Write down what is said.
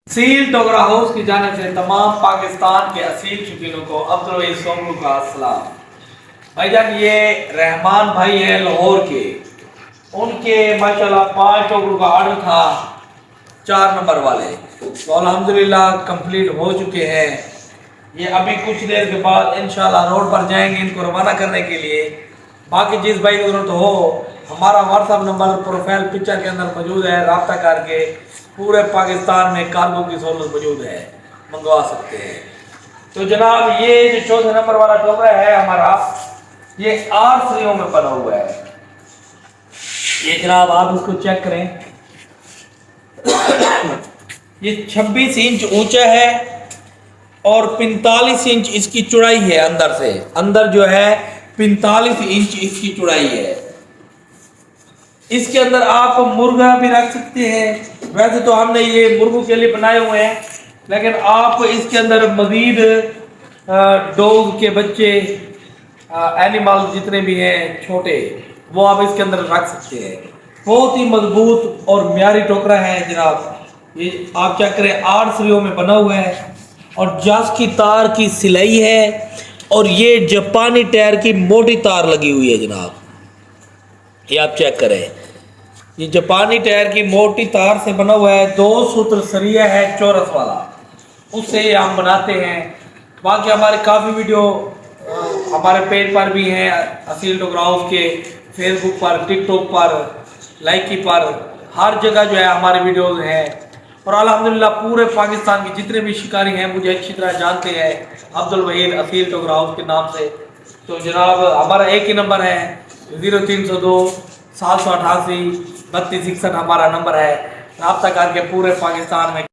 Seal टोगरा house की जानिब से तमाम पाकिस्तान के असील शौकीनों को अब्दुल सोमू का सलाम। भाईजान ये रहमान भाई हैं लाहौर के, उनके माशाल्लाह 5 टोकरों का ऑर्डर था 4 नंबर वाले, तो अल्हम्दुलिल्लाह कंप्लीट हो चुके हैं। ये अभी कुछ देर के बाद इंशाल्लाह रोड पर जाएंगे इनको रवाना करने के लिए। बाकी जिस भाई की जरूरत हो हमारा व्हाट्सअप नंबर प्रोफाइल पिक्चर के अंदर मौजूद है, रब्ता करके पूरे पाकिस्तान में कार्गो की सहूलत मौजूद है, मंगवा सकते हैं। तो जनाब ये जो चौथे नंबर वाला टोकरा है हमारा, ये 8 सरियों में बना हुआ है। ये जनाब आप इसको चेक करें, ये 26 इंच ऊंचा है और 45 इंच इसकी चौड़ाई है। अंदर से अंदर जो है 45 इंच इसकी चौड़ाई है। इसके अंदर आप मुर्गा भी रख सकते हैं। वैसे तो हमने ये मुर्गों के लिए बनाए हुए हैं, लेकिन आप इसके अंदर मजीद डॉग के बच्चे, एनिमल जितने भी हैं छोटे, वो आप इसके अंदर रख सकते हैं। बहुत ही मजबूत और म्यारी टोकरा है जनाब। ये आप चेक करें, 8 सरियों में बना हुआ है और जास की तार की सिलाई है और ये जापानी टायर की मोटी तार लगी हुई है जनाब। ये आप चेक करें, ये जापानी टायर की मोटी तार से बना हुआ है। 2 सूत्र सरिया है चौरस वाला, उससे ये हम बनाते हैं। बाकी हमारे काफ़ी वीडियो हमारे पेज पर भी हैं, असील टोकरा हाउस के फेसबुक पर, टिकटॉक पर, लाइकी पर, हर जगह जो है हमारे वीडियोज़ हैं। और अल्हम्दुलिल्लाह पूरे पाकिस्तान के जितने भी शिकारी हैं मुझे अच्छी तरह जानते हैं अब्दुल वहीद असील टोकरा हाउस के नाम से। तो जनाब हमारा एक ही नंबर है 0302 788 3261 हमारा नंबर है। रब्ता करके पूरे पाकिस्तान में